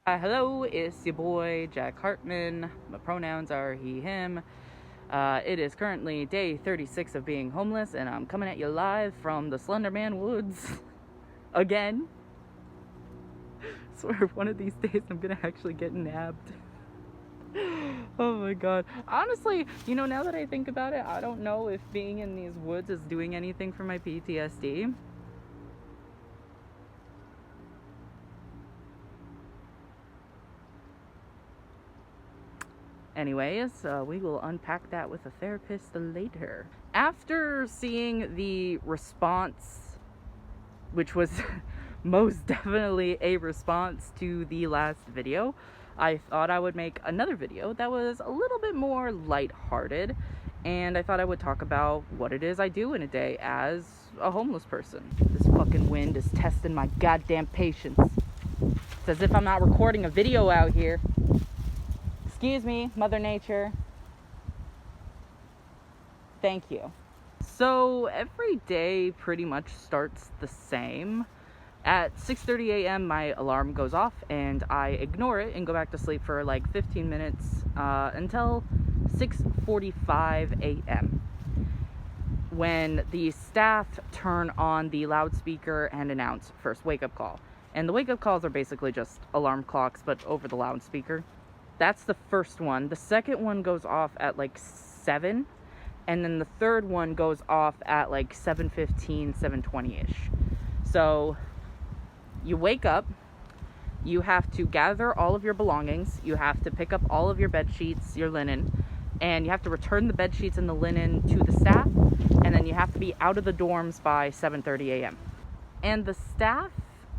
Hello, it's your boy Jack Hartman. My pronouns are he, him. It is currently day 36 of being homeless, and I'm coming at you live from the Slenderman Woods again. Swear one of these days I'm gonna actually get nabbed. Oh my god. Honestly, now that I think about it, I don't know if being in these woods is doing anything for my PTSD. Anyways, we will unpack that with a therapist later. After seeing the response, which was most definitely a response to the last video, I thought I would make another video that was a little bit more lighthearted, and I thought I would talk about what it is I do in a day as a homeless person. This fucking wind is testing my goddamn patience. It's as if I'm not recording a video out here. Excuse me, Mother Nature. Thank you. So every day pretty much starts the same. At 6:30 a.m. my alarm goes off and I ignore it and go back to sleep for like 15 minutes until 6:45 a.m. when the staff turn on the loudspeaker and announce first wake-up call. And the wake-up calls are basically just alarm clocks but over the loudspeaker. That's the first one. The second one goes off at like 7, and then the third one goes off at like 7:15, 7:20-ish. So you wake up, you have to gather all of your belongings, you have to pick up all of your bed sheets, your linen, and you have to return the bed sheets and the linen to the staff, and then you have to be out of the dorms by 7:30 a.m. And the staff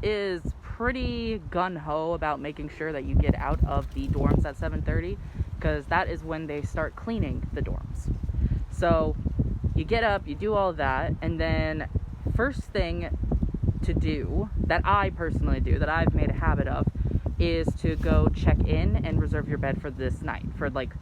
is pretty gun-ho about making sure that you get out of the dorms at 7:30, because that is when they start cleaning the dorms. So you get up, you do all that, and then first thing to do that I personally do, that I've made a habit of, is to go check in and reserve your bed for this night, for like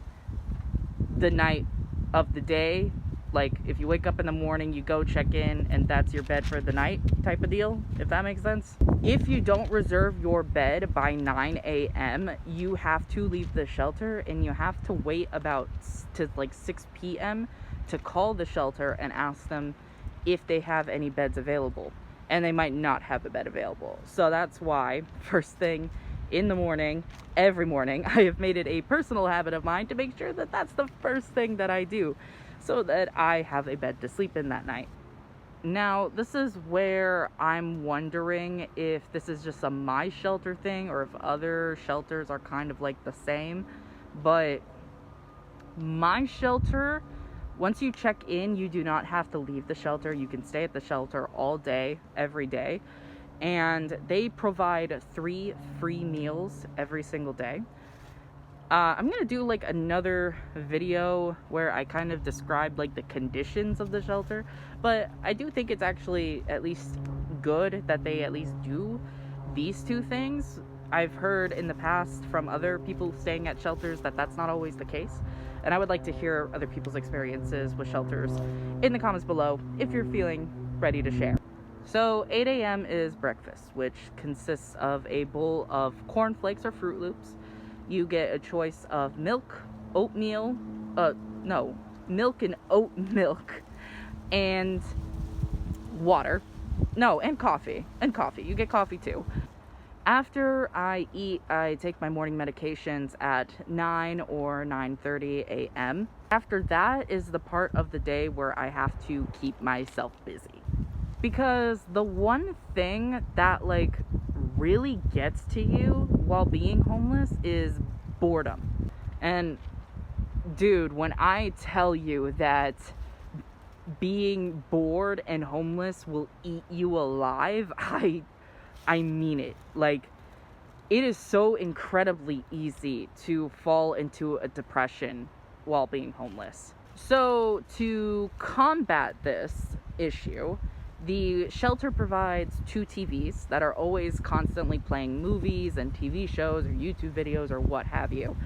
the night of the day. Like, if you wake up in the morning, you go check in, and that's your bed for the night type of deal, if that makes sense. If you don't reserve your bed by 9 a.m., you have to leave the shelter, and you have to wait about to like 6 p.m. to call the shelter and ask them if they have any beds available. And they might not have a bed available. So that's why, first thing in the morning, every morning, I have made it a personal habit of mine to make sure that that's the first thing that I do, so that I have a bed to sleep in that night. Now, this is where I'm wondering if this is just a my shelter thing or if other shelters are kind of like the same. But my shelter, once you check in, you do not have to leave the shelter. You can stay at the shelter all day, every day. And they provide 3 free meals every single day. I'm gonna do like another video where I kind of describe like the conditions of the shelter, but I do think it's actually at least good that they at least do these 2 things. I've heard in the past from other people staying at shelters that that's not always the case, and I would like to hear other people's experiences with shelters in the comments below if you're feeling ready to share. So 8 a.m. is breakfast, which consists of a bowl of cornflakes or Fruit Loops. You get a choice of milk, oatmeal, milk and oat milk, and water. No, and coffee. You get coffee too. After I eat, I take my morning medications at 9 or 9:30 a.m. After that is the part of the day where I have to keep myself busy. Because the one thing that like really gets to you while being homeless is boredom. And dude, when I tell you that being bored and homeless will eat you alive, I mean it. Like, it is so incredibly easy to fall into a depression while being homeless. So to combat this issue, the shelter provides 2 TVs that are always constantly playing movies and TV shows or YouTube videos or what have you.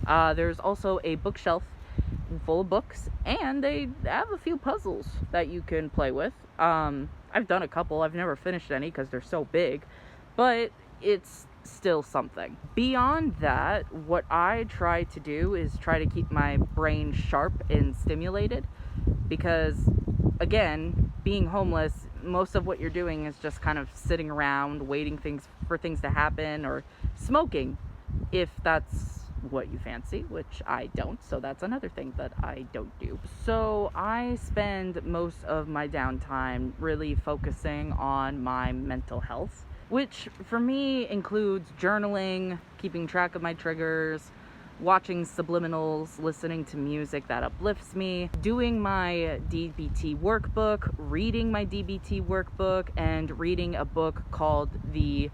There's also a bookshelf full of books, and they have a few puzzles that you can play with. I've done a couple. I've never finished any because they're so big, but it's still something. Beyond that, what I try to do is try to keep my brain sharp and stimulated, because again, being homeless, most of what you're doing is just kind of sitting around waiting for things to happen, or smoking if that's what you fancy, which I don't, so that's another thing that I don't do. So I spend most of my downtime really focusing on my mental health, which for me includes journaling, keeping track of my triggers, watching subliminals, listening to music that uplifts me, doing my DBT workbook, reading my DBT workbook, and reading a book called The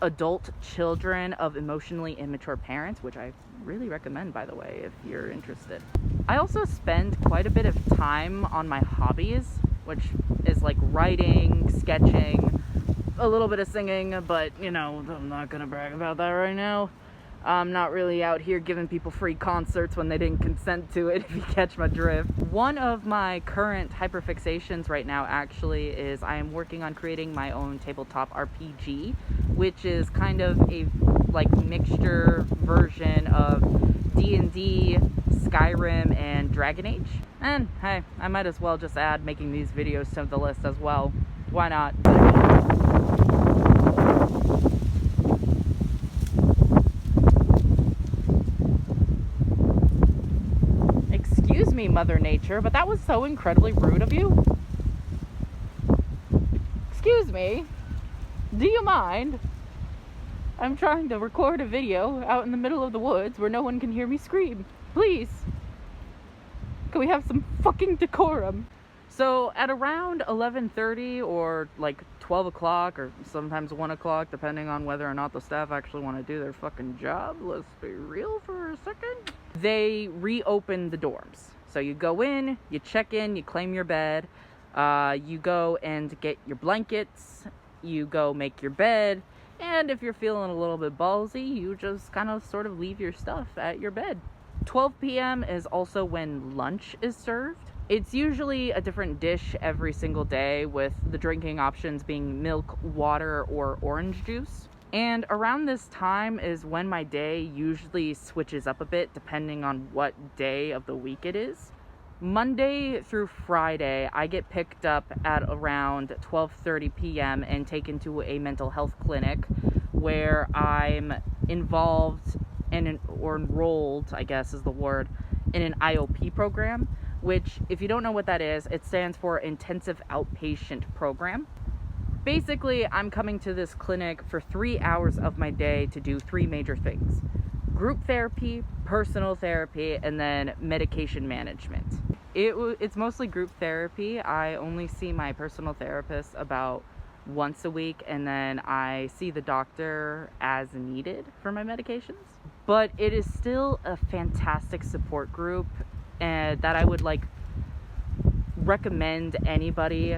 Adult Children of Emotionally Immature Parents, which I really recommend, by the way, if you're interested. I also spend quite a bit of time on my hobbies, which is like writing, sketching, a little bit of singing, but you know, I'm not gonna brag about that right now. I'm not really out here giving people free concerts when they didn't consent to it, if you catch my drift. One of my current hyperfixations right now actually is I am working on creating my own tabletop RPG, which is kind of a like mixture version of D&D, Skyrim, and Dragon Age. And hey, I might as well just add making these videos to the list as well. Why not? Excuse me, Mother Nature, but that was so incredibly rude of you. Excuse me, do you mind? I'm trying to record a video out in the middle of the woods where no one can hear me scream. Please, can we have some fucking decorum? So at around 11:30 or like 12 o'clock or sometimes 1 o'clock, depending on whether or not the staff actually want to do their fucking job, let's be real for a second, they reopen the dorms. So you go in, you check in, you claim your bed, you go and get your blankets, you go make your bed, and if you're feeling a little bit ballsy, you just kind of sort of leave your stuff at your bed. 12 p.m. is also when lunch is served. It's usually a different dish every single day, with the drinking options being milk, water, or orange juice. And around this time is when my day usually switches up a bit depending on what day of the week it is. Monday through Friday, I get picked up at around 12:30 p.m. and taken to a mental health clinic where I'm involved or enrolled, I guess is the word, in an IOP program, which, if you don't know what that is, it stands for Intensive Outpatient Program. Basically, I'm coming to this clinic for 3 hours of my day to do 3 major things: group therapy, personal therapy, and then medication management. It's mostly group therapy. I only see my personal therapist about once a week, and then I see the doctor as needed for my medications. But it is still a fantastic support group, and that I would like recommend anybody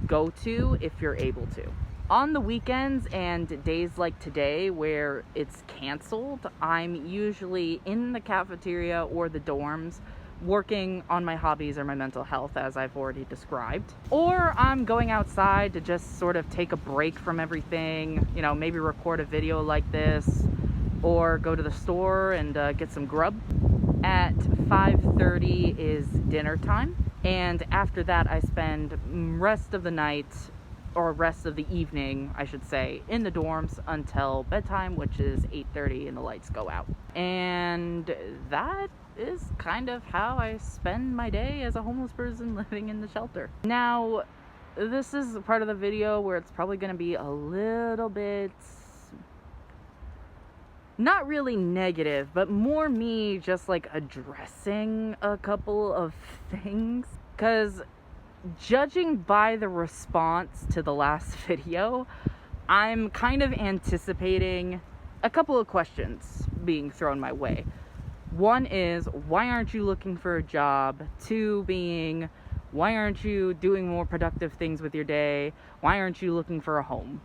go to if you're able to. On the weekends and days like today where it's canceled, I'm usually in the cafeteria or the dorms working on my hobbies or my mental health, as I've already described. Or I'm going outside to just sort of take a break from everything, you know, maybe record a video like this, or go to the store and get some grub. At 5:30 is dinner time, and after that I spend rest of the night, or rest of the evening, I should say, in the dorms until bedtime, which is 8:30 and the lights go out. And that is kind of how I spend my day as a homeless person living in the shelter. Now, this is a part of the video where it's probably going to be a little bit, not really negative, but more me just like addressing a couple of things. Because judging by the response to the last video, I'm kind of anticipating a couple of questions being thrown my way. One is, why aren't you looking for a job? 2 being, why aren't you doing more productive things with your day? Why aren't you looking for a home?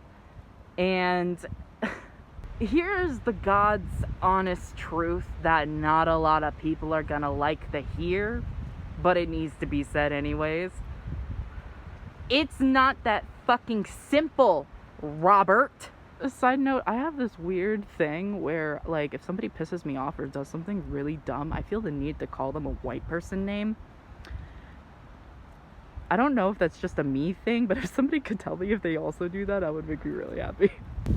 And here's the God's honest truth that not a lot of people are gonna like to hear, but it needs to be said anyways. It's not that fucking simple, Robert. a side note, I have this weird thing where, like, if somebody pisses me off or does something really dumb, I feel the need to call them a white person name. I don't know if that's just a me thing, but if somebody could tell me if they also do that, I would make me really happy.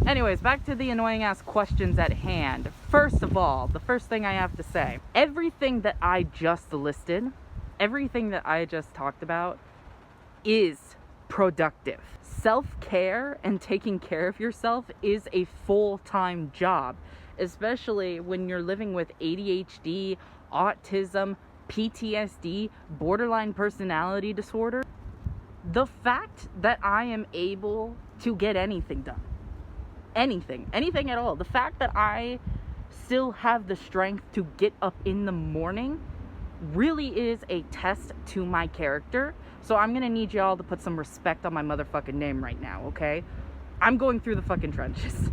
Anyways, back to the annoying ass questions at hand. First of all, the first thing I have to say, everything that I just listed, everything that I just talked about is productive. Self-care and taking care of yourself is a full-time job, especially when you're living with ADHD, autism, PTSD, borderline personality disorder. The fact that I am able to get anything done, anything at all, the fact that I still have the strength to get up in the morning really is a test to my character. So I'm gonna need y'all to put some respect on my motherfucking name right now, okay? I'm going through the fucking trenches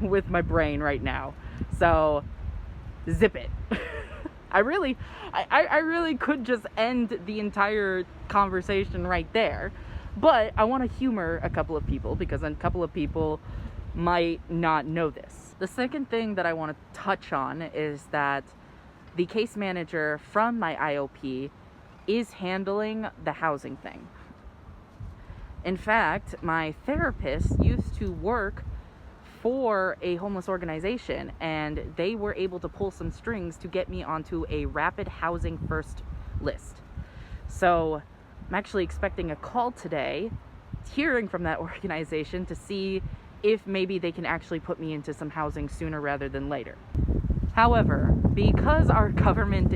with my brain right now. So zip it. I really could just end the entire conversation right there, but I want to humor a couple of people because a couple of people might not know this. The second thing that I want to touch on is that the case manager from my IOP is handling the housing thing. In fact, my therapist used to work for a homeless organization, and they were able to pull some strings to get me onto a rapid housing first list. So I'm actually expecting a call today, hearing from that organization to see if maybe they can actually put me into some housing sooner rather than later. However, because our government,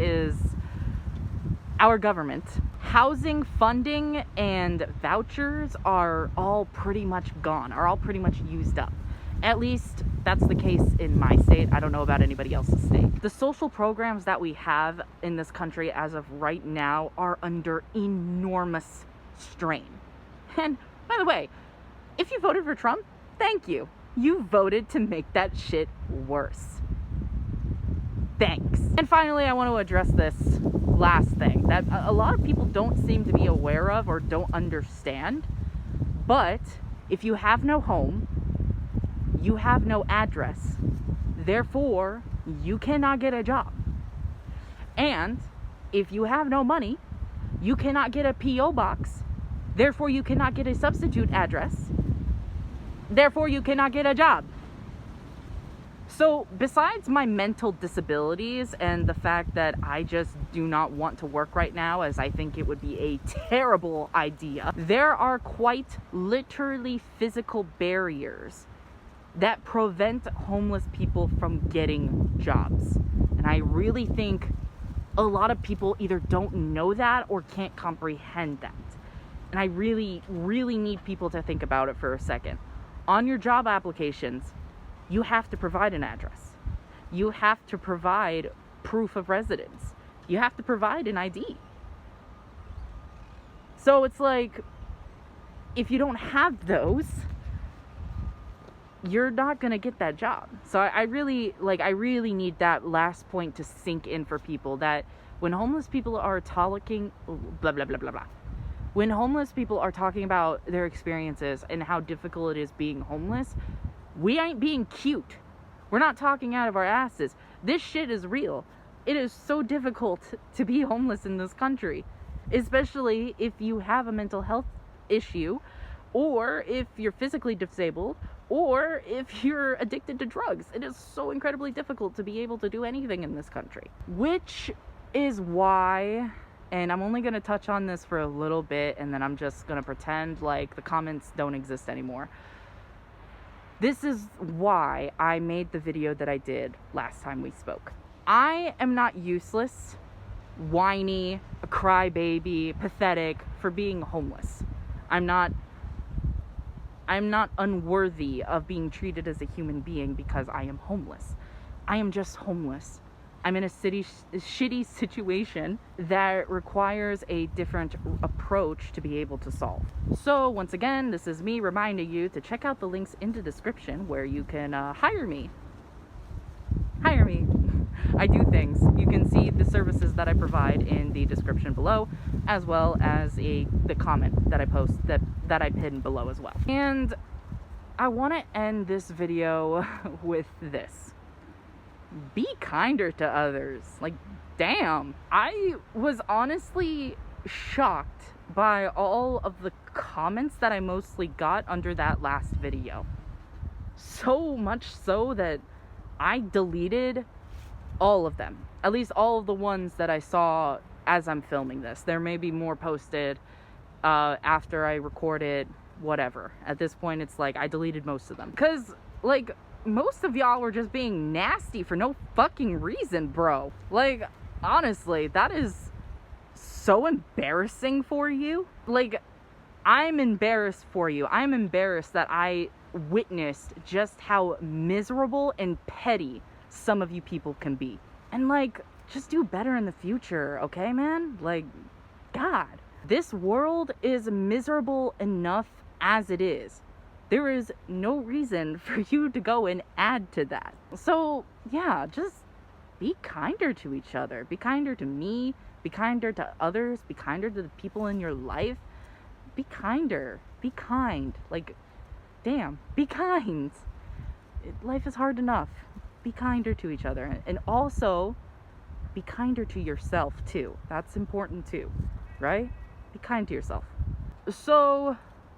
housing funding and vouchers are all pretty much gone, are all pretty much used up. At least that's the case in my state. I don't know about anybody else's state. The social programs that we have in this country as of right now are under enormous strain. And by the way, if you voted for Trump, thank you. You voted to make that shit worse. Thanks. And finally, I want to address this last thing that a lot of people don't seem to be aware of or don't understand. But if you have no home, you have no address, therefore you cannot get a job. And if you have no money, you cannot get a PO box, therefore you cannot get a substitute address, therefore you cannot get a job. So besides my mental disabilities and the fact that I just do not want to work right now, as I think it would be a terrible idea, there are quite literally physical barriers that prevent homeless people from getting jobs. And I really think a lot of people either don't know that or can't comprehend that. And I really need people to think about it for a second. On your job applications, you have to provide an address. You have to provide proof of residence. You have to provide an ID. So it's like, if you don't have those, you're not gonna get that job. So I really need that last point to sink in for people, that when homeless people are talking when homeless people are talking about their experiences and how difficult it is being homeless, we ain't being cute. We're not talking out of our asses. This shit is real. It is so difficult to be homeless in this country, especially if you have a mental health issue, or if you're physically disabled, or if you're addicted to drugs. It is so incredibly difficult to be able to do anything in this country. Which is why, and I'm only going to touch on this for a little bit, and then I'm just going to pretend like the comments don't exist anymore. This is why I made the video that I did last time we spoke. I am not useless, whiny, a crybaby, pathetic for being homeless. I'm not unworthy of being treated as a human being because I am homeless. I am just homeless. I'm in a shitty situation that requires a different approach to be able to solve. So once again, this is me reminding you to check out the links in the description where you can hire me. Hire me. I do things. You can see the services that I provide in the description below, as well as the comment that I post that I pin below as well. And I want to end this video with this. Be kinder to others. Like, damn. I was honestly shocked by all of the comments that I mostly got under that last video. So much so that I deleted all of them. At least all of the ones that I saw as I'm filming this. There may be more posted after I recorded, whatever. At this point, it's like I deleted most of them. Because, like, most of y'all were just being nasty for no fucking reason, bro. Like, honestly, that is so embarrassing for you. Like, I'm embarrassed for you. I'm embarrassed that I witnessed just how miserable and petty some of you people can be. And, like, just do better in the future, okay, man? Like, God. This world is miserable enough as it is. There is no reason for you to go and add to that. So, yeah, just be kinder to each other. Be kinder to me. Be kinder to others. Be kinder to the people in your life. Be kinder. Be kind. Like, damn, be kind. Life is hard enough. Be kinder to each other. And also, be kinder to yourself, too. That's important, too. Right? Be kind to yourself. So,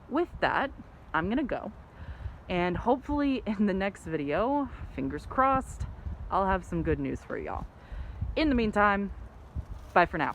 with that, I'm gonna go. And hopefully in the next video, fingers crossed, I'll have some good news for y'all. In the meantime, bye for now.